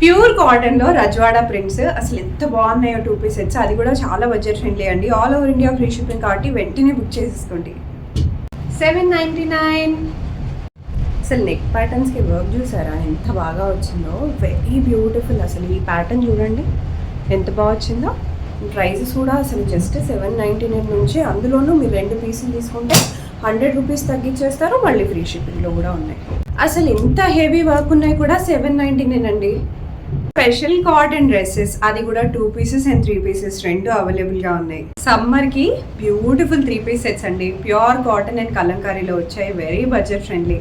Pure cotton లో Rajwada prints అసలు ఎంత బాగున్నాయో 2 పీస్ సెట్స్. అది కూడా చాలా బడ్జెట్ ఫ్రెండ్లీ అండి. All over India free shipping కాబట్టి వెంటనే బుక్ చేసేసుకోండి. 799. అసలు నెక్ ప్యాటర్న్స్కి వర్క్ చూసారా ఎంత బాగా వచ్చిందో, వెరీ బ్యూటిఫుల్. అసలు ఈ ప్యాటర్న్ చూడండి ఎంత బాగా వచ్చిందో. ప్రైజెస్ కూడా అసలు జస్ట్ 799 నుంచి, అందులోనూ మీరు 2 పీసులు తీసుకుంటే 100 రూపీస్ తగ్గించేస్తారు. మళ్ళీ ఫ్రీ షిప్పింగ్లో కూడా ఉన్నాయి. అసలు ఇంత హెవీ వర్క్ ఉన్నాయి కూడా 799 అండి. స్పెషల్ కాటన్ డ్రెస్సెస్, అది కూడా 2 పీసెస్ అండ్ 3 పీసెస్ రెండు అవైలబుల్గా ఉన్నాయి. సమ్మర్కి బ్యూటిఫుల్ 3 పీస్ సెట్స్ అండి. ప్యూర్ కాటన్ అండ్ కలంకారీలో వచ్చాయి. Very budget friendly.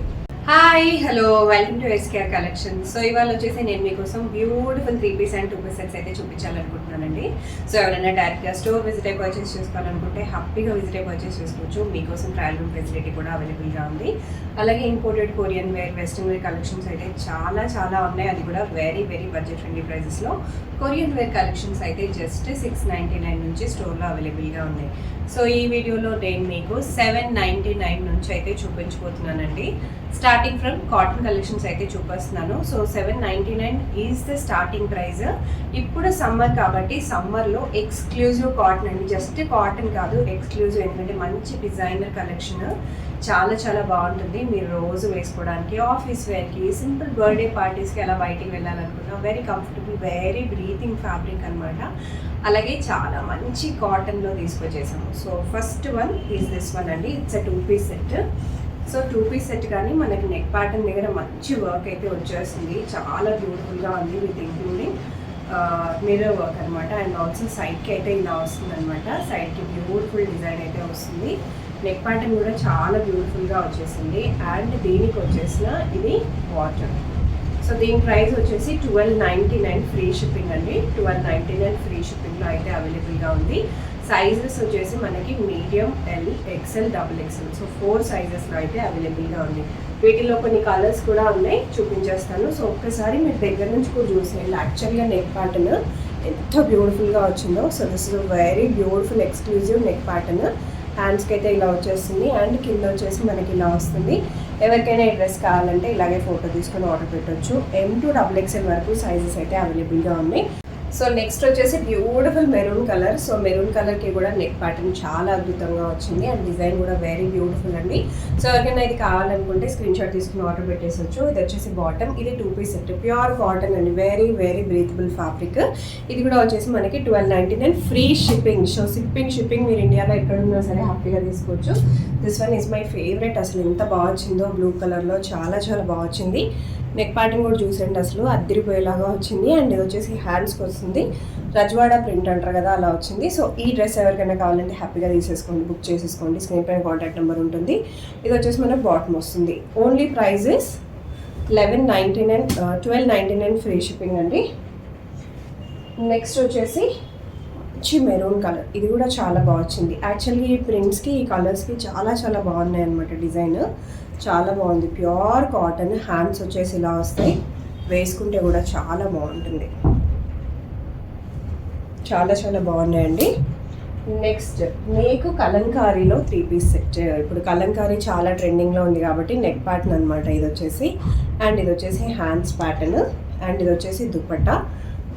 Hi hello, welcome to SKR collection. So ఇవాళ వచ్చేసి నేను మీకోసం beautiful 3 piece and 2 piece sets అయితే చూపించాలనుకుంటున్నానండి. సో ఎవరైనా డైరెక్ట్గా స్టోర్ విజిట్ అయి పర్చేస్ చేసుకోవాలనుకుంటే హ్యాపీగా విజిట్ అయి పర్చేస్ చేసుకోవచ్చు. మీకోసం ట్రయల్ రూమ్ ఫెసిలిటీ కూడా అవైలబుల్గా ఉంది. అలాగే imported Korean wear, western wear collections అయితే చాలా ఉన్నాయి. అది కూడా వెరీ బడ్జెట్ ఫ్రెండ్లీ ప్రైజెస్లో. కొరియన్ వేర్ కలెక్షన్స్ అయితే జస్ట్ 699 నుంచి స్టోర్లో అవైలబుల్గా ఉన్నాయి. సో ఈ వీడియోలో నేను మీకు 799 నుంచి అయితే చూపించబోతున్నానండి. స్టార్టింగ్ ఫ్రమ్ కాటన్ కలెక్షన్స్ అయితే చూపిస్తున్నాను. So 799 is the starting price. ఇప్పుడు సమ్మర్ కాబట్టి సమ్మర్లో ఎక్స్క్లూజివ్ కాటన్ అండి. జస్ట్ కాటన్ కాదు, ఎక్స్క్లూజివ్. ఎందుకంటే మంచి డిజైనర్ కలెక్షన్, చాలా బాగుంటుంది. మీరు రోజు వేసుకోవడానికి, ఆఫీస్ వేర్కి, సింపుల్ బర్త్డే పార్టీస్కి అలా బయటికి వెళ్ళాలనుకున్నా very comfortable, very breathing fabric అనమాట. అలాగే చాలా మంచి కాటన్లో తీసుకొచ్చేసాము. So first one is this one అండి. It's a 2 piece set. So 2 piece set కానీ మనకి నెక్ ప్యాటర్న్ దగ్గర మంచి వర్క్ అయితే వచ్చేస్తుంది. చాలా బ్యూటిఫుల్గా ఉంది విత్ ఇంక్లూడింగ్ మిర్రర్ వర్క్ అనమాట. అండ్ ఆల్సో సైడ్కి అయితే ఇలా వస్తుంది అనమాట. సైడ్కి బ్యూటిఫుల్ డిజైన్ అయితే వస్తుంది. నెక్ ప్యాటర్న్ కూడా చాలా బ్యూటిఫుల్గా వచ్చేసింది. అండ్ దీనికి వచ్చేసిన ఇది వాటర్. సో దీని ప్రైస్ వచ్చేసి 1299 ఫ్రీ షిప్పింగ్ అండి. 1299 ఫ్రీ షిప్పింగ్లో అయితే అవైలబుల్గా ఉంది. సైజెస్ వచ్చేసి మనకి medium, L, XL, XXL. So 4 సైజెస్లో అయితే అవైలబుల్గా ఉంది. వీటిలో కొన్ని కలర్స్ కూడా ఉన్నాయి, చూపించేస్తాను. సో ఒక్కసారి మీరు దగ్గర నుంచి కూడా చూసేయండి. యాక్చువల్గా నెక్ ప్యాటర్న్ ఎంత బ్యూటిఫుల్గా వచ్చిందో. So this is very beautiful exclusive neck pattern. హ్యాండ్స్కి అయితే ఇలా వచ్చేస్తుంది అండ్ కింద వచ్చేసి మనకి ఇలా వస్తుంది. ఎవరికైనా ఈ డ్రెస్ కావాలంటే ఇలాగే ఫోటో తీసుకొని ఆర్డర్ పెట్టవచ్చు. M to XXL వరకు సైజెస్ అయితే అవైలబుల్గా ఉన్నాయి. సో నెక్స్ట్ వచ్చేసి beautiful maroon colour. So maroon కలర్కి కూడా నెక్ ప్యాటర్న్ చాలా అద్భుతంగా వచ్చింది అండ్ డిజైన్ కూడా వెరీ బ్యూటిఫుల్ అండి. సో ఎవరికైనా ఇది కావాలనుకుంటే స్క్రీన్ షాట్ తీసుకుని ఆర్డర్ పెట్టేసొచ్చు. ఇది వచ్చేసి బాటమ్. ఇది 2 పీస్ సెట్, ప్యూర్ కాటన్ అండి. Very breathable fabric. ఇది కూడా వచ్చేసి మనకి 1299 ఫ్రీ షిప్పింగ్. సో షిప్పింగ్ మీరు ఇండియాలో ఎక్కడున్నా సరే హ్యాపీగా తీసుకోవచ్చు. This one is my favourite. అసలు ఎంత బాగా వచ్చిందో, బ్లూ కలర్లో చాలా బాగా వచ్చింది. నెక్ ప్యాటర్న్ కూడా చూసండి, అసలు అద్దరిపోయేలాగా వచ్చింది. అండ్ ఇది వచ్చేసి హ్యాండ్స్కి వస్తుంది. రజ్వాడా ప్రింట్ అంటారు కదా, అలా వచ్చింది. సో ఈ డ్రెస్ ఎవరికైనా కావాలంటే హ్యాపీగా తీసేసుకోండి, బుక్ చేసేసుకోండి. స్క్రీన్ పైన కాంటాక్ట్ నెంబర్ ఉంటుంది. ఇది వచ్చేసి మనకు బాటమ్ వస్తుంది. ఓన్లీ ప్రైజెస్ 1299 ఫ్రీ షిప్పింగ్ అండి. నెక్స్ట్ వచ్చేసి మంచి మెరూన్ కలర్. ఇది కూడా చాలా బాగా వచ్చింది. యాక్చువల్లీ ఈ ప్రింట్స్కి, ఈ కలర్స్కి చాలా బాగున్నాయి అనమాట. డిజైన్ చాలా బాగుంది. Pure cotton. హ్యాండ్స్ వచ్చేసి ఇలా వస్తాయి. వేసుకుంటే కూడా చాలా బాగుంటుంది. చాలా బాగున్నాయండి. నెక్స్ట్ మీకు కలంకారీలో 3 పీస్ సెట్. ఇప్పుడు కలంకారీ చాలా ట్రెండింగ్లో ఉంది కాబట్టి నెక్ ప్యాటర్న్ అనమాట ఇది వచ్చేసి. అండ్ ఇది వచ్చేసి హ్యాండ్స్ ప్యాటర్న్. అండ్ ఇది వచ్చేసి దుపట్టా.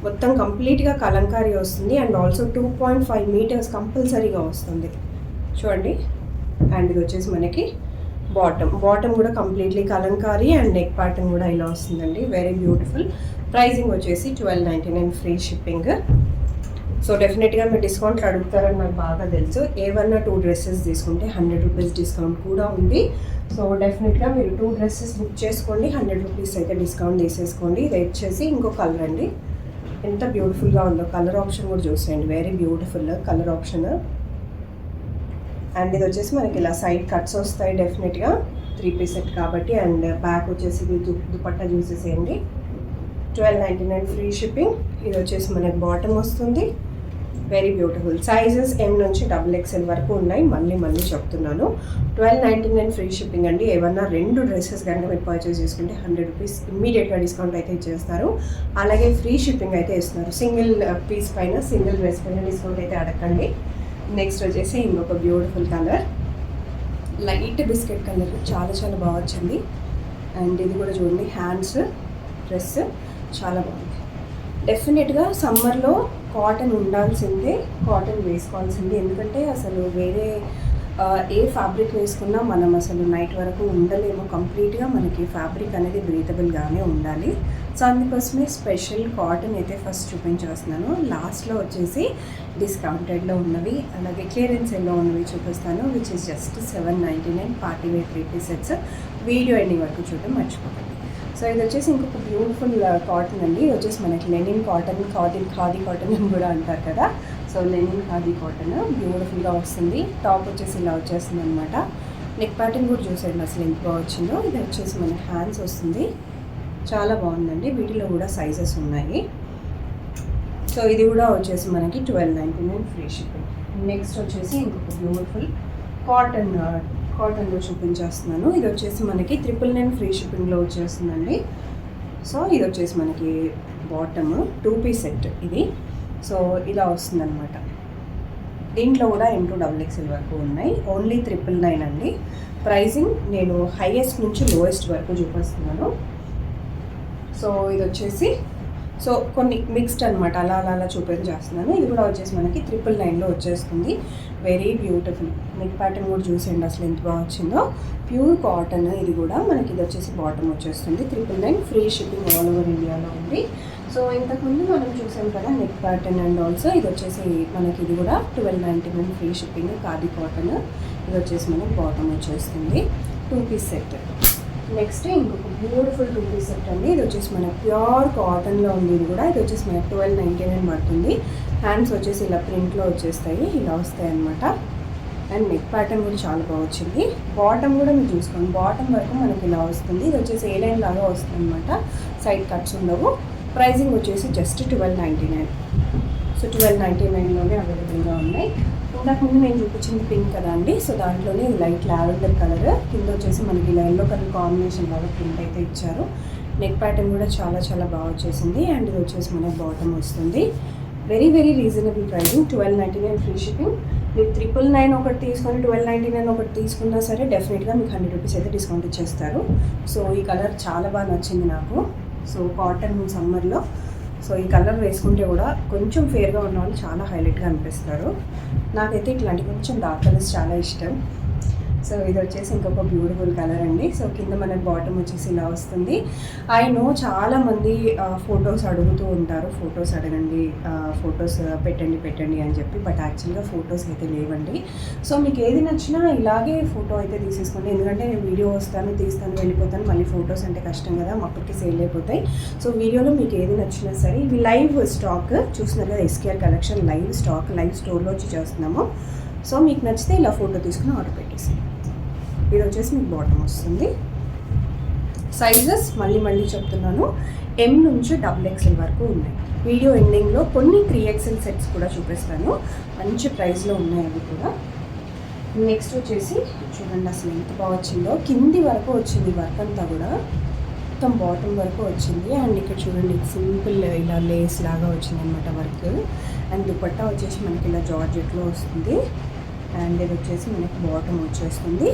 మొత్తం కంప్లీట్గా కలంకారీ వస్తుంది. అండ్ ఆల్సో 2.5 మీటర్స్ కంపల్సరీగా వస్తుంది చూడండి. అండ్ ఇది వచ్చేసి మనకి బాటమ్ కూడా completely Kalamkari and neck pattern కూడా ఇలా వస్తుందండి. Very beautiful. ప్రైజింగ్ వచ్చేసి 1299 ఫ్రీ షిప్పింగ్. సో డెఫినెట్గా మీరు డిస్కౌంట్లు అడుగుతారని నాకు బాగా తెలుసు. ఏవన్నా 2 డ్రెస్సెస్ తీసుకుంటే 100 రూపీస్ డిస్కౌంట్ కూడా ఉంది. సో డెఫినెట్గా మీరు 2 డ్రెస్సెస్ బుక్ చేసుకోండి, 100 రూపీస్ అయితే డిస్కౌంట్ తీసేసుకోండి. ఇది వచ్చేసి ఇంకో కలర్ అండి. ఎంత బ్యూటిఫుల్గా ఉందో. కలర్ ఆప్షన్ కూడా చూసేయండి. Very beautiful colour option. And ఇది వచ్చేసి మనకి ఇలా సైడ్ కట్స్ వస్తాయి డెఫినెట్గా, 3 పీస్ సెట్ కాబట్టి. అండ్ బ్యాక్ వచ్చేసి దుపట్టా చూసేసేయండి. 1299 ఫ్రీ షిప్పింగ్. ఇది వచ్చేసి మనకి బాటమ్ వస్తుంది. Very beautiful. సైజెస్ M నుంచి XXL వరకు ఉన్నాయి. మళ్ళీ చెప్తున్నాను. 1299 ఫ్రీ షిప్పింగ్ అండి. ఏమన్నా 2 డ్రెస్సెస్ కనుక మీరు పర్చేస్ చేసుకుంటే 100 రూపీస్ ఇమ్మీడియట్గా డిస్కౌంట్ అయితే ఇచ్చేస్తారు. అలాగే ఫ్రీ షిప్పింగ్ అయితే ఇస్తున్నారు. సింగిల్ పీస్ పైన, సింగిల్ డ్రెస్ పైన డిస్కౌంట్ అయితే అడగండి. నెక్స్ట్ వచ్చేసి ఇంకొక beautiful colour, light biscuit colour. చాలా బాగా వచ్చింది. అండ్ ఇది కూడా చూడండి, హ్యాండ్స్ డ్రెస్ చాలా బాగుంది. డెఫినెట్గా సమ్మర్లో కాటన్ ఉండాల్సిందే, కాటన్ వేసుకోవాల్సిందే. ఎందుకంటే అసలు వేరే ఏ ఫ్యాబ్రిక్ వేసుకున్నా మనం అసలు నైట్ వరకు ఉండలేము. కంప్లీట్గా మనకి ఫ్యాబ్రిక్ అనేది బ్రీతబుల్గానే ఉండాలి. సో అందుకోసమే స్పెషల్ కాటన్ అయితే ఫస్ట్ చూపించేస్తున్నాను. లాస్ట్లో వచ్చేసి డిస్కౌంటెడ్లో ఉన్నవి అలాగే క్లియరెన్స్ ఎల్లో ఉన్నవి చూపిస్తాను, which is just 799 party wear 3 piece sets. Video ending వరకు చూడడం మర్చిపోకండి. సో ఇది వచ్చేసి ఇంకొక బ్యూటిఫుల్ కాటన్ అండి. ఇది వచ్చేసి మనకి లెనిన్ కాటన్, ఖాదీ కాటన్ అని కూడా అంటారు కదా. సో లెనిన్ ఖాదీ కాటన్ బ్యూటిఫుల్గా వస్తుంది. టాప్ వచ్చేసి ఇలా వచ్చేస్తుంది అనమాట. నెక్ ప్యాటర్న్ కూడా చూసేయండి అసలు ఎంత బాగా వచ్చిందో. ఇది వచ్చేసి మనకి హ్యాండ్స్ వస్తుంది, చాలా బాగుందండి. వీటిలో కూడా సైజెస్ ఉన్నాయి. సో ఇది కూడా వచ్చేసి మనకి 1299 ఫ్రీ షిప్పింగ్. నెక్స్ట్ వచ్చేసి ఇంకొక బ్యూటిఫుల్ కాటన్లో చూపించేస్తున్నాను. ఇది వచ్చేసి మనకి 999 ఫ్రీ షిప్పింగ్లో వచ్చేస్తుందండి. సో ఇది వచ్చేసి మనకి బాటమ్ 2 పీస్ సెట్ ఇది. సో ఇలా వస్తుందన్నమాట. దీంట్లో కూడా M2XXL వరకు ఉన్నాయి. ఓన్లీ 999 అండి. ప్రైజింగ్ నేను హైయెస్ట్ నుంచి లోయెస్ట్ వరకు చూపిస్తున్నాను. సో ఇది వచ్చేసి కొన్ని మిక్స్డ్ అనమాట, అలా చూపించేస్తున్నాను. ఇది కూడా వచ్చేసి మనకి 999లో వచ్చేస్తుంది. Very beautiful. నెక్ ప్యాటర్న్ కూడా చూసేయండి అసలు ఎంత బాగా వచ్చిందో. ప్యూర్ కాటన్ ఇది కూడా మనకి. ఇది వచ్చేసి బాటమ్ వచ్చేస్తుంది 999 ఫ్రీ షిప్పింగ్ ఆల్ ఓవర్ ఇండియాలో ఉంది. సో ఇంతకుముందు మనం చూసాం కదా నెక్ ప్యాటర్న్ అండ్ ఆల్సో ఇది వచ్చేసి మనకి ఇది కూడా 1299 ఫ్రీ షిప్పింగ్ ఖాదీ కాటన్. ఇది వచ్చేసి మనకి బాటమ్ వచ్చేస్తుంది 2 పీస్ సెట్. నెక్స్ట్ ఇంకొక బ్యూటిఫుల్ 2 పీస్ సెట్ అండి. ఇది వచ్చేసి మన ప్యూర్ కాటన్లో ఉంది. ఇది కూడా ఇది వచ్చేసి మనకి 1299 పడుతుంది. హ్యాండ్స్ వచ్చేసి ఇలా ప్రింట్లో వచ్చేస్తాయి, ఇలా వస్తాయి అన్నమాట. అండ్ నెక్ ప్యాటర్న్ కూడా చాలా బాగా వచ్చింది. బాటమ్ కూడా మీరు చూసుకోండి, బాటమ్ వరకు మనకి ఇలా వస్తుంది. ఇది వచ్చేసి ఏ లైన్ లాగా వస్తుంది అనమాట, సైడ్ కట్స్ ఉండవు. ప్రైజింగ్ వచ్చేసి జస్ట్ 1299. సో 1299లోనే అవైలబుల్గా ఉన్నాయి. ఇంతకుముందు నేను చూపించింది పింక్ కదా అండి. సో దాంట్లోనే లైట్ లావెండర్ కలర్, కింద వచ్చేసి మనకి ఇలా ఎల్లో కలర్ కాంబినేషన్ లాగా ప్రింట్ అయితే ఇచ్చారు. నెక్ ప్యాటర్న్ కూడా చాలా చాలా బాగా వచ్చేసింది. అండ్ ఇది వచ్చేసి మనకి బాటమ్ వస్తుంది. Very very reasonable pricing, 1299 free shipping. మీరు 999 ఒకటి తీసుకొని 1299 ఒకటి తీసుకున్నా సరే డెఫినెట్గా మీకు 100 రూపీస్ అయితే డిస్కౌంట్ ఇచ్చేస్తారు. సో ఈ కలర్ చాలా బాగా నచ్చింది నాకు. సో కాటన్ సమ్మర్లో సో ఈ కలర్ వేసుకుంటే కూడా కొంచెం ఫేర్గా ఉన్న వాళ్ళు చాలా హైలైట్గా అనిపిస్తారు. నాకైతే ఇట్లాంటి కొంచెం డార్క్ కలర్స్ చాలా ఇష్టం. సో ఇది వచ్చేసి ఇంకొక బ్యూటిఫుల్ కలర్ అండి. సో కింద మనకి బాటమ్ వచ్చేసి ఇలా వస్తుంది. ఐ నో చాలామంది ఫొటోస్ అడుగుతూ ఉంటారు, ఫొటోస్ అడగండి, ఫొటోస్ పెట్టండి అని చెప్పి. బట్ యాక్చువల్గా ఫొటోస్ అయితే లేవండి. సో మీకు ఏది నచ్చినా ఇలాగే ఫోటో అయితే తీసేసుకోండి. ఎందుకంటే నేను వీడియో తీస్తాను వెళ్ళిపోతాను, మళ్ళీ ఫొటోస్ అంటే కష్టం కదా, అప్పటికి సేల్ అయిపోతాయి. సో వీడియోలో మీకు ఏది నచ్చినా సరే, ఇవి లైవ్ స్టాక్ చూస్తున్నారు కదా, SKR collection live stock, live స్టోర్లో వచ్చి చేస్తున్నాము. సో మీకు నచ్చితే ఇలా ఫోటో తీసుకుని ఆర్డర్ పెట్టేసి. ఇది వచ్చేసి మీకు బాటమ్ వస్తుంది. సైజెస్ మళ్ళీ చెప్తున్నాను, M నుంచి XXL వరకు ఉన్నాయి. వీడియో ఎండింగ్లో కొన్ని 3XL సెట్స్ కూడా చూపిస్తాను, మంచి ప్రైస్లో ఉన్నాయి అవి కూడా. నెక్స్ట్ వచ్చేసి చూడండి అసలు ఎంత బాగా వచ్చిందో. కింది వరకు వచ్చింది వర్క్ అంతా కూడా, మొత్తం బాటమ్ వరకు వచ్చింది. అండ్ ఇక్కడ చూడండి సింపుల్ ఇలా లేస్ లాగా వచ్చింది అనమాట వర్క్. అండ్ దుపట్టా వచ్చేసి మనకి ఇలా జార్జెట్లో వస్తుంది. అండ్ ఇది వచ్చేసి మనకి బాటమ్ వచ్చేస్తుంది.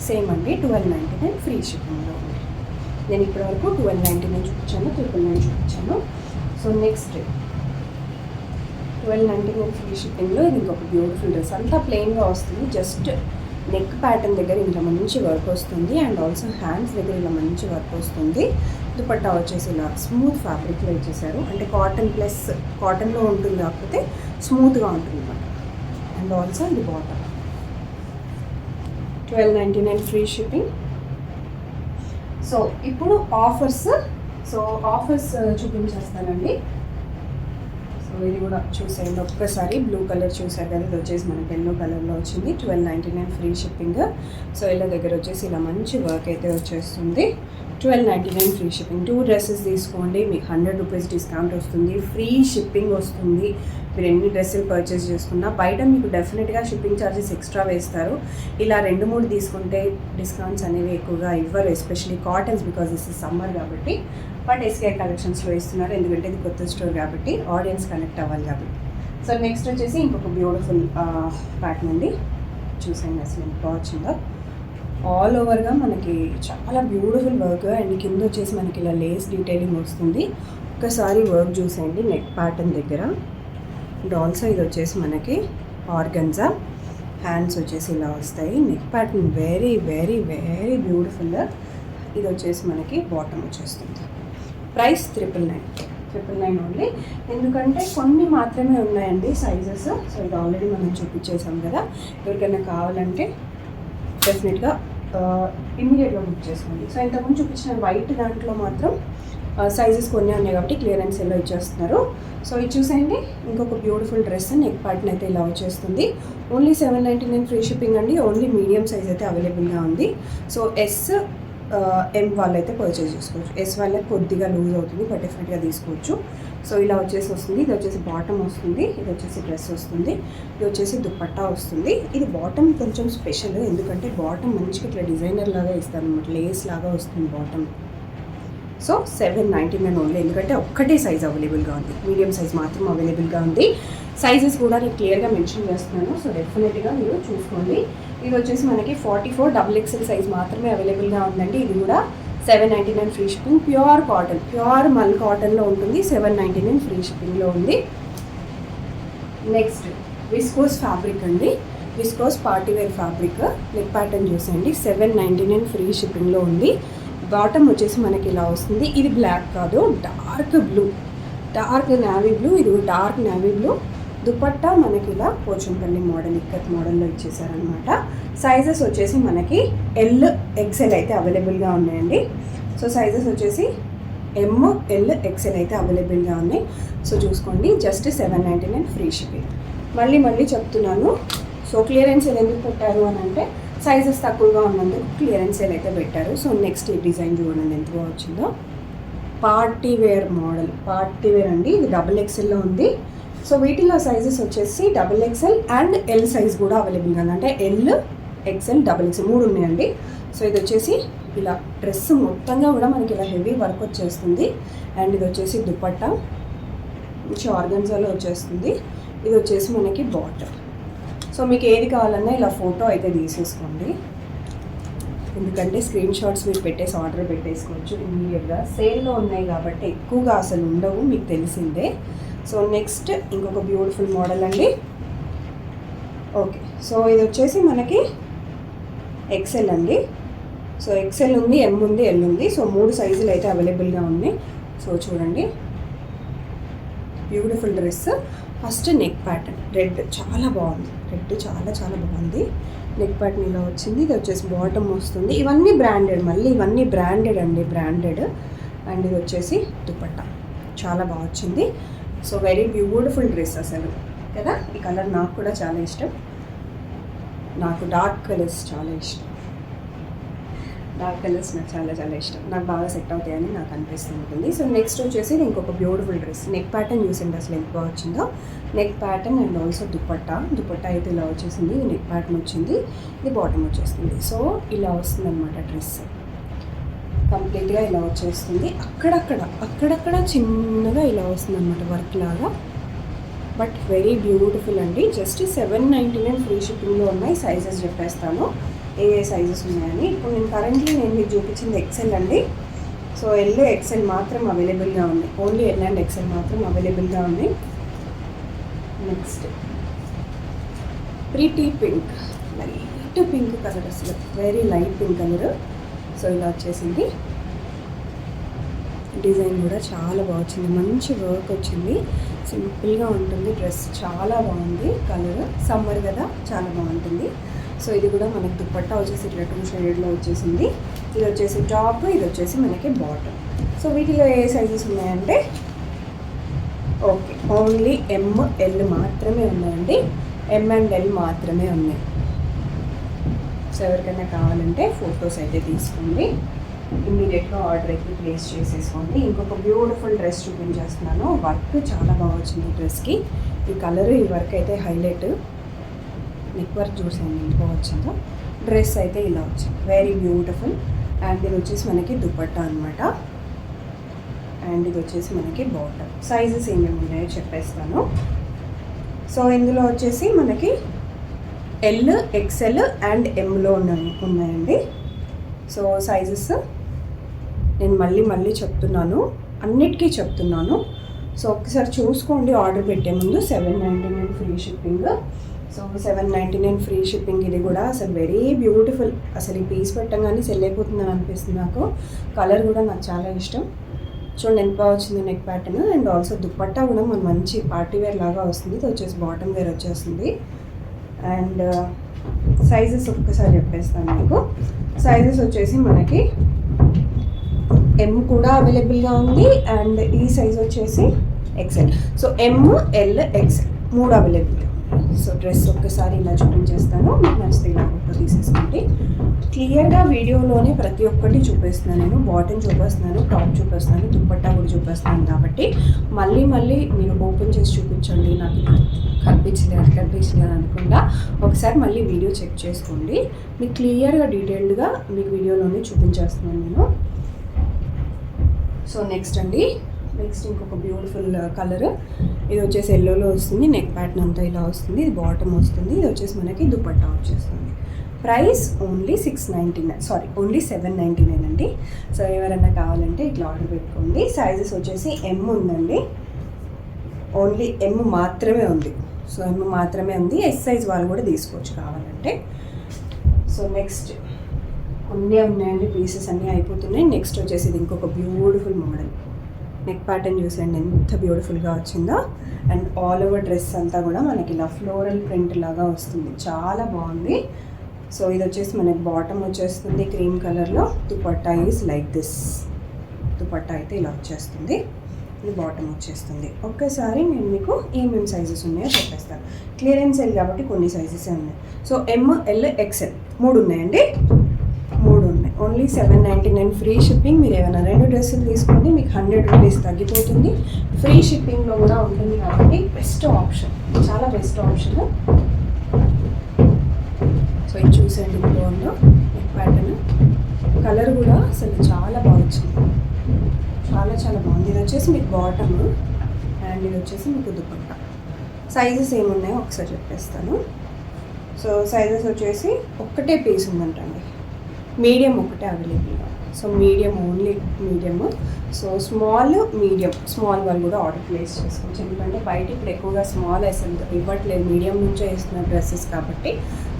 సేమ్ అండి 1299 ఫ్రీ షిప్పింగ్లో ఉంది. నేను ఇప్పటివరకు 1299 చూపించాను, 999 చూపించాను. సో నెక్స్ట్ 1299 ఫ్రీ షిప్పింగ్లో ఇది ఇంకొక బ్యూటిఫుల్ డ్రెస్. అంతా ప్లెయిన్గా వస్తుంది. జస్ట్ నెక్ ప్యాటర్న్ దగ్గర ఇలా మంచి వర్క్ వస్తుంది. అండ్ ఆల్సో హ్యాండ్స్ దగ్గర ఇలా మంచి వర్క్ వస్తుంది. దుపట్టా వచ్చేసి ఇలా స్మూత్ ఫ్యాబ్రిక్లో ఇచ్చేసారు. అంటే కాటన్ ప్లస్ కాటన్లో ఉంటుంది, కాకపోతే స్మూత్గా ఉంటుంది అన్నమాట. అండ్ ఆల్సో ఇది బాటమ్ 1299 ఫ్రీ షిప్పింగ్. సో ఇప్పుడు ఆఫర్స్ చూపించేస్తానండి. సో ఇది కూడా చూసేయండి ఒక్కసారి. బ్లూ కలర్ చూసారు కదా, ఇది వచ్చేసి మనకి ఎల్లో కలర్లో వచ్చింది. 1299 ఫ్రీ షిప్పింగ్. సో ఇలా దగ్గర వచ్చేసి ఇలా మంచి వర్క్ అయితే వచ్చేస్తుంది. 1299 ఫ్రీ షిప్పింగ్. 2 డ్రెస్సెస్ తీసుకోండి, మీకు 100 రూపీస్ డిస్కౌంట్ వస్తుంది, ఫ్రీ షిప్పింగ్ వస్తుంది. మీరు ఎన్ని డ్రెస్సులు పర్చేస్ చేసుకున్నా బయట మీకు డెఫినెట్గా షిప్పింగ్ ఛార్జెస్ ఎక్స్ట్రా వేస్తారు. ఇలా 2-3 తీసుకుంటే డిస్కౌంట్స్ అనేవి ఎక్కువగా ఇవ్వరు, especially cottons, because this is summer కాబట్టి. బట్ SKR కలెక్షన్స్లో ఇస్తున్నారు, ఎందుకంటే ఇది కొత్త స్టోర్ కాబట్టి ఆడియన్స్ కనెక్ట్ అవ్వాలి కాబట్టి. సో నెక్స్ట్ వచ్చేసి ఇంకొక బ్యూటిఫుల్ ప్యాటర్న్ అండి. చూసాను అసలు ఎంత బాగా వచ్చిందో. ఆల్ ఓవర్గా మనకి చాలా బ్యూటిఫుల్ వర్క్. అండ్ కింద వచ్చేసి మనకి ఇలా లేస్ డీటెయిలింగ్ వస్తుంది. ఒక్కసారి వర్క్ చూసేయండి నెక్ ప్యాటర్న్ దగ్గర. అండ్ ఆల్సో ఇది వచ్చేసి మనకి ఆర్గన్జా, హ్యాండ్స్ వచ్చేసి ఇలా వస్తాయి. Neck pattern very very very beautiful. ఇది వచ్చేసి మనకి బాటమ్ వచ్చేస్తుంది. Price 999 only. ఎందుకంటే కొన్ని మాత్రమే ఉన్నాయండి సైజెస్. సో ఇది ఆల్రెడీ మనం చూపించేసాం కదా. ఎవరికైనా కావాలంటే డెఫినెట్గా ఇమ్మీడియట్గా బుక్ చేసుకోండి. సో ఇంతకుముందు చూపించిన వైట్ దాంట్లో మాత్రం సైజెస్ కొన్ని ఉన్నాయి కాబట్టి క్లియరెన్స్ ఎలా ఇచ్చేస్తున్నారు. సో ఇది చూసేయండి. ఇంకొక బ్యూటిఫుల్ డ్రెస్ నెక్ ప్యాటర్న్ అయితే ఇలా వచ్చేస్తుంది. ఓన్లీ 799 ఫ్రీ షిప్పింగ్ అండి. ఓన్లీ మీడియం సైజ్ అయితే అవైలబుల్గా ఉంది. సో ఎం వాళ్ళైతే పర్చేజ్ చేసుకోవచ్చు. ఎస్ వాళ్ళకి కొద్దిగా లూజ్ అవుతుంది, బట్ డెఫినెట్గా తీసుకోవచ్చు. సో ఇలా వచ్చేసి వస్తుంది. ఇది వచ్చేసి బాటమ్ వస్తుంది, ఇది వచ్చేసి డ్రెస్ వస్తుంది, ఇది వచ్చేసి దుపట్టా వస్తుంది. ఇది బాటమ్ కొంచెం స్పెషల్, ఎందుకంటే బాటమ్ మంచిగా ఇట్లా డిజైనర్ లాగా ఇస్తారు అనమాట, లేస్ లాగా వస్తుంది బాటమ్. So 799 only. ఎందుకంటే ఒక్కటే సైజ్ అవైలబుల్గా ఉంది, మీడియం సైజ్ మాత్రం అవైలబుల్గా ఉంది. సైజెస్ కూడా నేను క్లియర్గా మెన్షన్ చేస్తున్నాను. సో డెఫినెట్గా మీరు చూసుకోండి. ఇది వచ్చేసి మనకి 44 XXL సైజ్ మాత్రమే అవైలబుల్గా ఉందండి. ఇది కూడా 799 free shipping. Pure cotton, pure mul కాటన్లో ఉంటుంది. 799 ఫ్రీ షిప్పింగ్లో ఉంది. నెక్స్ట్ విస్కోస్ ఫ్యాబ్రిక్ అండి. Viscose party wear fabric. Neck pattern చూసేయండి. 799 ఫ్రీ షిప్పింగ్లో ఉంది. బాటమ్ వచ్చేసి మనకి ఇలా వస్తుంది. ఇది బ్లాక్ కాదు, dark blue, dark navy blue. ఇది డార్క్ నేవీ బ్లూ. దుపట్టా మనకి ఇలా పోచంపల్లి మోడల్, ఇక్కత్ మోడల్లో ఇచ్చేసారనమాట. సైజెస్ వచ్చేసి మనకి XL అయితే అవైలబుల్గా ఉన్నాయండి. సో సైజెస్ వచ్చేసి ML XL అయితే అవైలబుల్గా ఉన్నాయి. సో చూసుకోండి. Just 799 free shipping. మళ్ళీ చెప్తున్నాను. సో క్లియరెన్స్ సేల్ ఎందుకు పెట్టారు అని అంటే సైజెస్ తక్కువగా ఉన్నందుకు క్లియరెన్స్ సేల్ అయితే పెట్టారు. సో నెక్స్ట్ ఈ డిజైన్ చూడండి ఎంత బాగా వచ్చిందో. Party wear model, party wear అండి. ఇది XXLలో ఉంది. సో వీటిలో సైజెస్ వచ్చేసి XXL అండ్ L సైజ్ కూడా అవైలబుల్గా ఉంది. అంటే L, XL, XXL 3 ఉన్నాయండి. సో ఇది వచ్చేసి ఇలా డ్రెస్ మొత్తంగా కూడా మనకి ఇలా హెవీ వర్క్ వచ్చేస్తుంది. అండ్ ఇది వచ్చేసి దుపట్టా మంచి ఆర్గన్జాలో వచ్చేస్తుంది. ఇది వచ్చేసి మనకి బాటమ్. సో మీకు ఏది కావాలన్నా ఇలా ఫోటో అయితే తీసేసుకోండి, ఎందుకంటే స్క్రీన్ షాట్స్ మీరు పెట్టేసి ఆర్డర్ పెట్టేసుకోవచ్చు ఇమ్మీడియట్గా. సేల్లో ఉన్నాయి కాబట్టి ఎక్కువగా అసలు ఉండవు, మీకు తెలిసిందే. సో నెక్స్ట్ ఇంకొక బ్యూటిఫుల్ మోడల్ అండి. ఓకే, సో ఇది వచ్చేసి మనకి XL అండి. సో XL ఉంది, M ఉంది, L ఉంది. సో 3 సైజులు అయితే అవైలబుల్గా ఉన్నాయి. సో చూడండి, beautiful dress. First neck pattern red చాలా బాగుంది. రెడ్ చాలా చాలా బాగుంది. నెక్ ప్యాటర్న్ ఇలా వచ్చింది. ఇది వచ్చేసి బాటమ్ వస్తుంది. ఇవన్నీ బ్రాండెడ్, మళ్ళీ ఇవన్నీ బ్రాండెడ్ అండి, బ్రాండెడ్. అండ్ ఇది వచ్చేసి దుపట్టా చాలా బాగా వచ్చింది. సో వెరీ బ్యూటిఫుల్ డ్రెస్ అసలు కదా. ఈ కలర్ నాకు కూడా చాలా ఇష్టం. నాకు డార్క్ కలర్స్ చాలా ఇష్టం. డార్క్ కలర్స్ నాకు చాలా చాలా ఇష్టం. నాకు బాగా సెట్ అవుతాయని నాకు అనిపిస్తూ ఉంటుంది. సో నెక్స్ట్ వచ్చేసి ఇంకొక బ్యూటిఫుల్ డ్రెస్. నెక్ ప్యాటర్న్ చూసింది అసలు ఎంత బాగా వచ్చిందో. Neck pattern and also dupatta. Dupatta అయితే ఇలా వచ్చేసింది. ఇది నెక్ ప్యాటర్న్ వచ్చింది, ఇది బాటమ్ వచ్చేస్తుంది. సో ఇలా వస్తుంది అనమాట డ్రెస్. కంప్లీట్గా ఇలా వచ్చేస్తుంది. అక్కడక్కడ చిన్నగా ఇలా వస్తుంది అనమాట వర్క్ లాగా. బట్ వెరీ బ్యూటిఫుల్ అండి. జస్ట్ 799 ఫ్రీ షిప్పింగ్లో ఉన్నాయి. సైజెస్ చెప్పేస్తాను ఏ సైజెస్ ఉన్నాయని. ఇప్పుడు నేను మీకు చూపించింది XL అండి. సో L, XL మాత్రం అవైలబుల్గా ఉంది. ఓన్లీ L అండ్ XL మాత్రం అవైలబుల్గా ఉంది. Next pretty pink, light pink colour, అసలు very light pink colour. So ఇలా వచ్చేసింది. డిజైన్ కూడా చాలా బాగా వచ్చింది, మంచి వర్క్ వచ్చింది. సింపుల్గా ఉంటుంది డ్రెస్, చాలా బాగుంది. కలర్ సమ్మర్ కదా, చాలా బాగుంటుంది. సో ఇది కూడా మనకి దుపట్టా వచ్చేసి ఇట్లా 2 షేడ్లో వచ్చేసింది. ఇది వచ్చేసి టాప్, ఇది వచ్చేసి మనకి బాటమ్. సో వీటిలో ఏ సైజెస్ ఉన్నాయంటే ఓకే, ఓన్లీ ML మాత్రమే ఉన్నాయండి. M అండ్ L మాత్రమే ఉన్నాయి. సో ఎవరికైనా కావాలంటే ఫొటోస్ అయితే తీసుకోండి, ఇమ్మీడియట్గా ఆర్డర్ అయితే ప్లేస్ చేసేసుకోండి. ఇంకొక బ్యూటిఫుల్ డ్రెస్ చూపించేస్తున్నాను. వర్క్ చాలా బాగా వచ్చింది డ్రెస్కి. ఈ కలర్, ఈ వర్క్ అయితే హైలైట్. నెక్ వర్క్ చూసాను ఎంత బాగా వచ్చిందో. డ్రెస్ అయితే ఇలా వచ్చింది, వెరీ బ్యూటిఫుల్. అండ్ ఇది వచ్చేసి మనకి దుపట్టా అనమాట. అండ్ ఇది వచ్చేసి మనకి బాటమ్. సైజెస్ ఏమేమి ఉన్నాయో చెప్పేస్తాను. సో ఇందులో వచ్చేసి మనకి L, XL అండ్ Mలో ఉన్నాయండి. సో సైజెస్ నేను మళ్ళీ చెప్తున్నాను, అన్నిటికీ చెప్తున్నాను. సో ఒకసారి చూసుకోండి ఆర్డర్ పెట్టే ముందు. 799 free shipping. So 799 free shipping. ఇది కూడా అసలు వెరీ బ్యూటిఫుల్. అసలు ఈ పీస్ పెట్టంగానే సెల్ అయిపోతుందని అనిపిస్తుంది నాకు. కలర్ కూడా నాకు చాలా ఇష్టం. చూడండి ఎంత బాగా వచ్చింది neck pattern. And also dupatta కూడా మన మంచి పార్టీ వేర్ లాగా వస్తుంది. ఇది వచ్చేసి బాటమ్ వేర్ వచ్చేస్తుంది. అండ్ సైజెస్ ఒక్కసారి చెప్పేస్తాను మీకు. సైజెస్ వచ్చేసి మనకి ఎమ్ కూడా అవైలబుల్గా ఉంది. అండ్ ఈ సైజ్ వచ్చేసి XL. So M, L, XL 3 available. So dress ఒక్కసారి ఇలా చూపించేస్తాను. మీకు నచ్చితే ఇలా ఫోటో తీసేసుకోండి. క్లియర్గా వీడియోలోనే ప్రతి ఒక్కటి చూపిస్తున్నాను. నేను బాటమ్ చూపిస్తున్నాను, టాప్ చూపిస్తున్నాను, దుప్పట్టా కూడా చూపిస్తున్నాను. కాబట్టి మళ్ళీ మీరు ఓపెన్ చేసి చూపించండి, నాకు కనిపించలేదు అది కనిపించలేదు అనకుండా ఒకసారి మళ్ళీ వీడియో చెక్ చేసుకోండి. మీకు క్లియర్గా డీటెయిల్డ్గా మీకు వీడియోలోనే చూపించేస్తున్నాను నేను. సో నెక్స్ట్ ఇంకొక బ్యూటిఫుల్ కలర్. ఇది వచ్చేసి ఎల్లోలో వస్తుంది. నెక్ ప్యాటర్న్ అంతా ఇలా వస్తుంది. ఇది బాటమ్ వస్తుంది. ఇది వచ్చేసి మనకి దుపట్టా వచ్చేస్తుంది. ప్రైస్ ఓన్లీ 799 అండి. సో ఎవరైనా కావాలంటే ఇట్లా ఆర్డర్ పెట్టుకోండి. సైజెస్ వచ్చేసి ఎమ్ ఉందండి. ఓన్లీ ఎమ్ మాత్రమే ఉంది. సో ఎమ్ మాత్రమే ఉంది. ఎస్ సైజ్ వాళ్ళు కూడా తీసుకోవచ్చు కావాలంటే. సో నెక్స్ట్ కొన్ని ఉన్నాయండి, పీసెస్ అన్నీ అయిపోతున్నాయి. నెక్స్ట్ వచ్చేసి ఇది ఇంకొక బ్యూటిఫుల్ మోడల్. నెక్ ప్యాటర్న్ చూసేయండి ఎంత బ్యూటిఫుల్గా వచ్చిందో. అండ్ ఆల్ ఓవర్ డ్రెస్ అంతా కూడా మనకి ఇలా ఫ్లోరల్ ప్రింట్ లాగా వస్తుంది. చాలా బాగుంది. సో ఇది వచ్చేసి మనకి బాటమ్ వచ్చేస్తుంది క్రీమ్ కలర్లో. Dupatta is like this. Dupatta అయితే ఇలా వచ్చేస్తుంది. ఇది బాటమ్ వచ్చేస్తుంది. ఒక్కసారి నేను మీకు ఏమేమి సైజెస్ ఉన్నాయో చెప్పేస్తాను. క్లియరెన్స్ సేల్ కాబట్టి కొన్ని సైజెసే ఉన్నాయి. సో ఎమ్, ఎల్, ఎక్సెల్ 3 ఉన్నాయండి. 3 ఉన్నాయి. Only 799 free shipping. మీరు ఏమైనా 2 డ్రెస్సులు తీసుకోండి, మీకు 100 రూపీస్ తగ్గిపోతుంది. ఫ్రీ షిప్పింగ్లో కూడా ఉంటుంది కాబట్టి బెస్ట్ ఆప్షన్, చాలా బెస్ట్ ఆప్షన్. సో ఇది చూసేయండి బాగుందో నెక్ ప్యాటర్న్. కలర్ కూడా అసలు చాలా బాగా వచ్చింది. చాలా బాగుంది. ఇది వచ్చేసి మీకు బాటమ్ అండ్ ఇది వచ్చేసి మీకు దుపట్టా. సైజెస్ ఏమున్నాయో ఒకసారి చెప్పేస్తాను. సో సైజెస్ వచ్చేసి ఒక్కటే పీస్ ఉందంటండి. మీడియం ఒకటే అవైలబుల్గా. So medium, only medium. So small, medium, small వాళ్ళు కూడా ఆర్డర్ ప్లేస్ చేసుకోవచ్చు. ఎందుకంటే బయట ఇప్పుడు ఎక్కువగా స్మాల్ అసలు ఇవ్వట్లేదు, మీడియం నుంచే వేస్తున్న డ్రెస్సెస్ కాబట్టి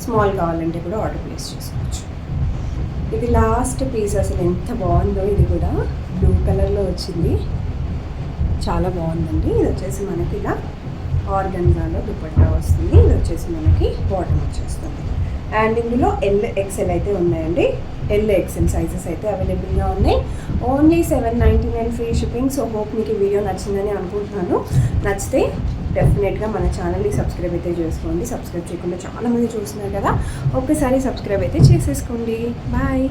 స్మాల్ కావాలంటే కూడా ఆర్డర్ ప్లేస్ చేసుకోవచ్చు. ఇది లాస్ట్ పీస్. అసలు ఎంత బాగుందో. ఇది కూడా బ్లూ కలర్లో వచ్చింది. చాలా బాగుందండి. ఇది వచ్చేసి మనకి ఇలా ఆర్గన్జాలో దుపట్టా వస్తుంది. ఇది వచ్చేసి మనకి బాటమ్ వచ్చేస్తుంది. అండ్ ఇందులో ఎల్, ఎక్సెల్ అయితే ఉన్నాయండి. ఎల్, ఎక్సెల్ సైజెస్ అయితే అవైలబుల్గా ఉన్నాయి. Only 799 free shipping. So hope మీకు ఈ వీడియో నచ్చిందని అనుకుంటున్నాను. నచ్చితే డెఫినెట్గా మన ఛానల్ని సబ్స్క్రైబ్ అయితే చేసుకోండి. సబ్స్క్రైబ్ చేయకుండా చాలామంది చూస్తున్నారు కదా, ఒక్కసారి సబ్స్క్రైబ్ అయితే చేసేసుకోండి. బాయ్.